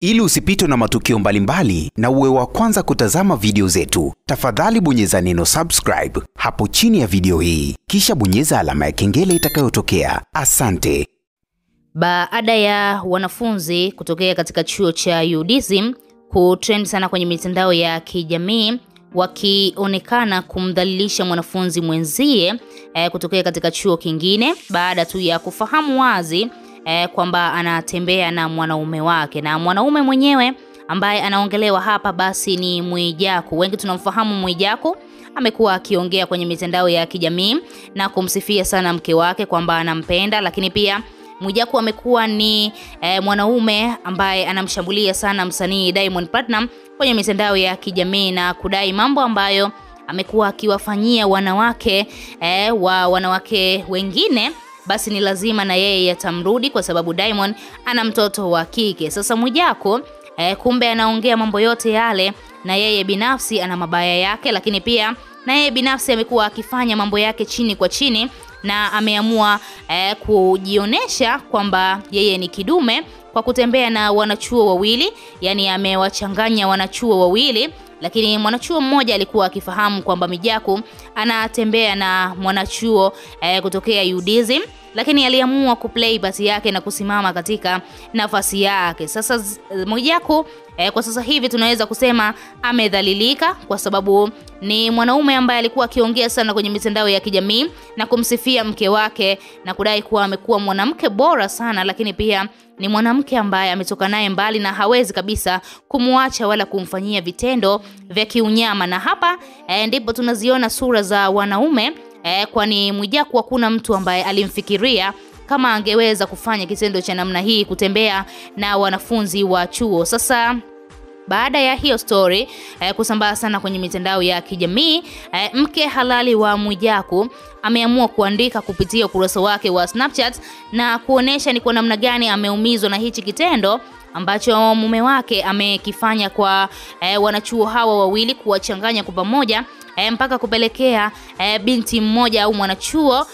Ili usipitwe na matukio mbalimbali na uwe wa kwanza kutazama video zetu, tafadhali bonyeza neno subscribe hapo chini ya video hii, kisha bonyeza alama ya kengele itakayotokea. Asante. Baada ya wanafunzi kutokea katika chuo cha UDSM kutrend sana kwenye mitandao ya kijamii wakionekana kumdhalilisha mwanafunzi mwenzie kutokea katika chuo kingine baada tu ya kufahamu wazi kwamba anatembea na mwanaume wake, na mwanaume mwenyewe ambaye anaongelewa hapa basi ni Mwijaku. Wengi tunamfahamu Mwijaku, amekuwa akiongea kwenye mitandao ya kijamii na kumsifia sana mke wake kwamba anampenda, lakini pia Mwijaku amekuwa ni mwanaume ambaye anamshambulia sana msanii Diamond Platnumz kwenye mitandao ya kijamii na kudai mambo ambayo amekuwa akiwafanyia wanawake wanawake wengine, basi ni lazima na yeye yatamrudi kwa sababu Diamond ana mtoto wa kike. Sasa Mwijaku kumbe anaongea mambo yote yale, na yeye binafsi ana mabaya yake, lakini pia na yeye binafsi amekuwa akifanya mambo yake chini kwa chini, na ameamua kujionesha kwamba yeye ni kidume kwa kutembea na wanachuo wawili, yani amewachanganya wanachuo wawili. Lakini mwanachuo mmoja alikuwa akifahamu kwamba Mwijaku anatembea na mwanachuo kutokea UDSM, lakini aliamua kuplay basi yake na kusimama katika nafasi yake. Sasa Mwijaku kwa sasa hivi tunaweza kusema amedhalilika kwa sababu ni mwanaume ambaye alikuwa akiongea sana kwenye mitandao ya kijamii na kumsifia mke wake na kudai kuwa amekuwa mwanamke bora sana, lakini pia ni mwanamke ambaye ametoka naye mbali na hawezi kabisa kumuacha wala kumfanyia vitendo vya kiunyama. Na hapa ndipo tunaziona sura za wanaume, kwani Mwijaku hakuna mtu ambaye alimfikiria kama angeweza kufanya kitendo cha namna hii, kutembea na wanafunzi wa chuo. Sasa baada ya hiyo story kusambaa sana kwenye mitandao ya kijamii, mke halali wa Mwijaku ameamua kuandika kupitia ukurasa wake wa Snapchat na kuonesha ni kwa namna gani ameumizwa na hichi kitendo ambacho mume wake amekifanya kwa wanachuo hawa wawili, kuwachanganya kwa pamoja mpaka kupelekea binti mmoja au mwanachuo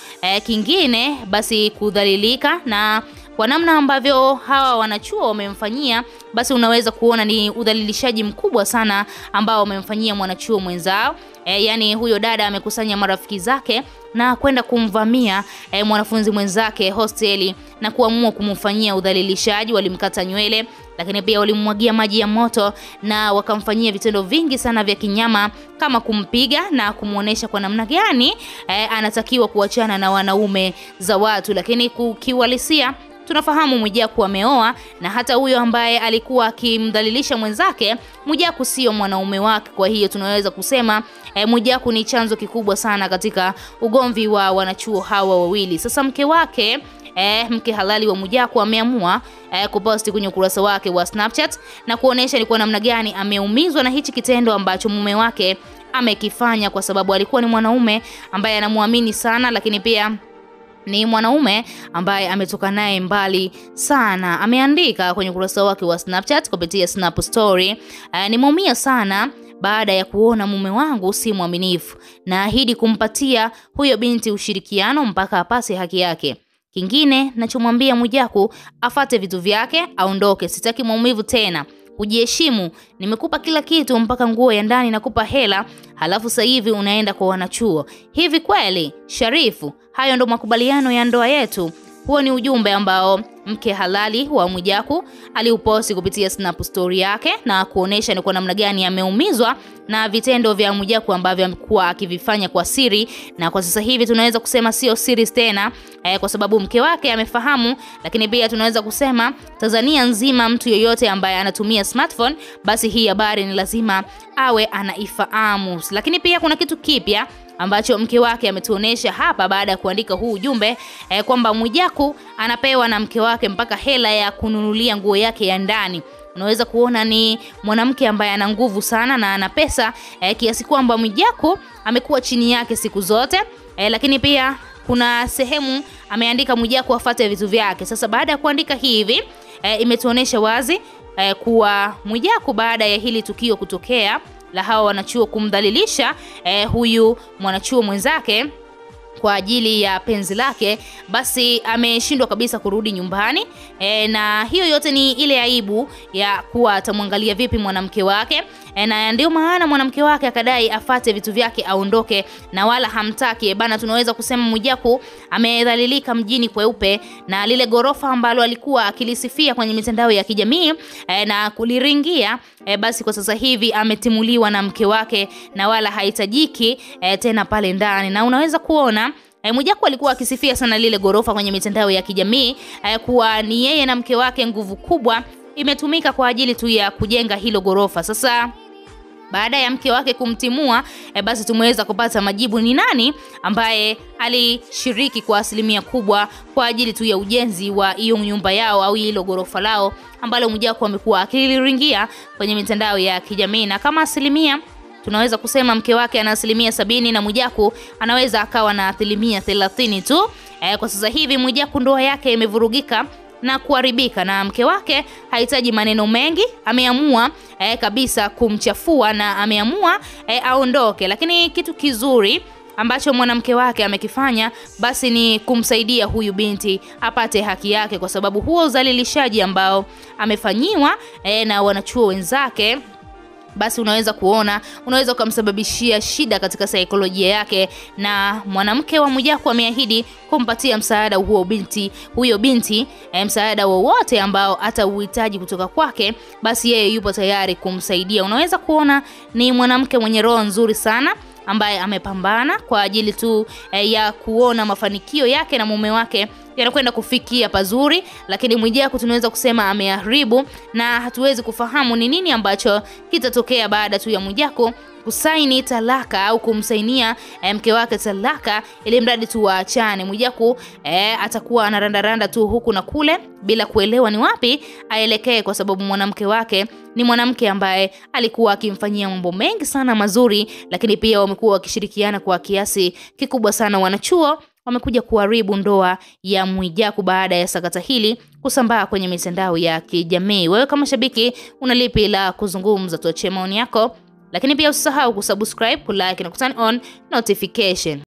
kingine basi kudhalilika. Na kwa namna ambavyo hawa wanachuo wamemfanyia, basi unaweza kuona ni udhalilishaji mkubwa sana ambao wamemfanyia mwanachuo mwenzao. Yani huyo dada amekusanya marafiki zake na kwenda kumvamia mwanafunzi mwenzake hosteli na kuamua kumfanyia udhalilishaji. Walimkata nywele, lakini pia walimwagia maji ya moto na wakamfanyia vitendo vingi sana vya kinyama kama kumpiga na kumuonesha kwa namna gani anatakiwa kuachana na wanaume za watu. Lakini kiuhalisia tunafahamu Mwijaku ameoa, na hata huyo ambaye alikuwa akimdhalilisha mwenzake Mwijaku sio mwanaume wake. Kwa hiyo tunaweza kusema Mwijaku ni chanzo kikubwa sana katika ugomvi wa wanachuo hawa wawili. Sasa mke wake mke halali wa Mwijaku ameamua kuposti kwenye ukurasa wake wa Snapchat na kuonesha ni kwa namna gani ameumizwa na hichi kitendo ambacho mume wake amekifanya, kwa sababu alikuwa ni mwanaume ambaye anamuamini sana, lakini pia ni mwanaume ambaye ametoka naye mbali sana. Ameandika kwenye ukurasa wake wa Snapchat kupitia Snap Story, nimeumia sana baada ya kuona mume wangu si mwaminifu. Naahidi kumpatia huyo binti ushirikiano mpaka apase haki yake. Kingine nachomwambia Mwijaku afate vitu vyake aondoke, sitaki maumivu tena. Ujiheshimu, nimekupa kila kitu mpaka nguo ya ndani nakupa hela, halafu sasa hivi unaenda kwa wanachuo. Hivi kweli Sharifu, hayo ndo makubaliano ya ndoa yetu? Huo ni ujumbe ambao mke halali wa Mwijaku aliuposti kupitia Snap Story yake na kuonesha ni kwa namna gani ameumizwa na vitendo vya Mwijaku ambavyo amekuwa akivifanya kwa siri, na kwa sasa hivi tunaweza kusema sio siri tena kwa sababu mke wake amefahamu. Lakini pia tunaweza kusema Tanzania nzima, mtu yoyote ambaye anatumia smartphone, basi hii habari ni lazima awe anaifahamu. Lakini pia kuna kitu kipya ambacho mke wake ametuonesha hapa baada ya kuandika huu ujumbe kwamba Mwijaku anapewa na mke wake mpaka hela ya kununulia nguo yake ya ndani. Unaweza kuona ni mwanamke ambaye ana nguvu sana na ana pesa kiasi kwamba Mwijaku amekuwa chini yake siku zote. Lakini pia kuna sehemu ameandika Mwijaku afuate vitu vyake. Sasa baada ya kuandika hivi imetuonesha wazi kuwa Mwijaku baada ya hili tukio kutokea la hawa wanachuo kumdhalilisha huyu mwanachuo mwenzake, kwa ajili ya penzi lake, basi ameshindwa kabisa kurudi nyumbani. Na hiyo yote ni ile aibu ya kuwa atamwangalia vipi mwanamke wake. Na ndio maana mwanamke wake akadai afate vitu vyake aondoke na wala hamtaki. Bana, tunaweza kusema Mwijaku amedhalilika mjini kweupe, na lile gorofa ambalo alikuwa akilisifia kwenye mitandao ya kijamii na kuliringia, basi kwa sasa hivi ametimuliwa na mke wake na wala haitajiki tena pale ndani. Na unaweza kuona Mwijaku alikuwa akisifia sana lile gorofa kwenye mitandao ya kijamii kuwa ni yeye na mke wake nguvu kubwa imetumika kwa ajili tu ya kujenga hilo gorofa. Sasa baada ya mke wake kumtimua, basi tumeweza kupata majibu ni nani ambaye alishiriki kwa asilimia kubwa kwa ajili tu ya ujenzi wa hiyo nyumba yao au hilo gorofa lao ambalo Mwijaku amekuwa akiliringia kwenye mitandao ya kijamii. Na kama asilimia, tunaweza kusema mke wake ana asilimia 70 na Mwijaku anaweza akawa na asilimia 30 tu. Kwa sasa hivi Mwijaku ndoa yake imevurugika na kuharibika, na mke wake hahitaji maneno mengi, ameamua kabisa kumchafua na ameamua aondoke. Lakini kitu kizuri ambacho mwanamke wake amekifanya basi ni kumsaidia huyu binti apate haki yake, kwa sababu huo udhalilishaji ambao amefanyiwa na wanachuo wenzake, basi unaweza kuona unaweza kumsababishia shida katika saikolojia yake. Na mwanamke wa Mwijaku ameahidi kumpatia msaada huyo binti msaada wowote ambao atauhitaji kutoka kwake, basi yeye yupo tayari kumsaidia. Unaweza kuona ni mwanamke mwenye roho nzuri sana ambaye amepambana kwa ajili tu ya kuona mafanikio yake na mume wake yanakwenda kufikia pazuri. Lakini Mwijaku tunaweza kusema ameharibu, na hatuwezi kufahamu ni nini ambacho kitatokea baada tu ya Mwijaku kusaini talaka au kumsainia mke wake talaka, ili mradi tu waachane. Mwijaku atakuwa anarandaranda tu huku na kule bila kuelewa ni wapi aelekee, kwa sababu mwanamke wake ni mwanamke ambaye alikuwa akimfanyia mambo mengi sana mazuri, lakini pia wamekuwa wakishirikiana kwa kiasi kikubwa sana. Wanachuo wamekuja kuharibu ndoa ya Mwijaku baada ya sakata hili kusambaa kwenye mitandao ya kijamii. Wewe kama shabiki una lipi la kuzungumza? Tuachie maoni yako, lakini pia usisahau kusubscribe, kulike na kuturn on notification.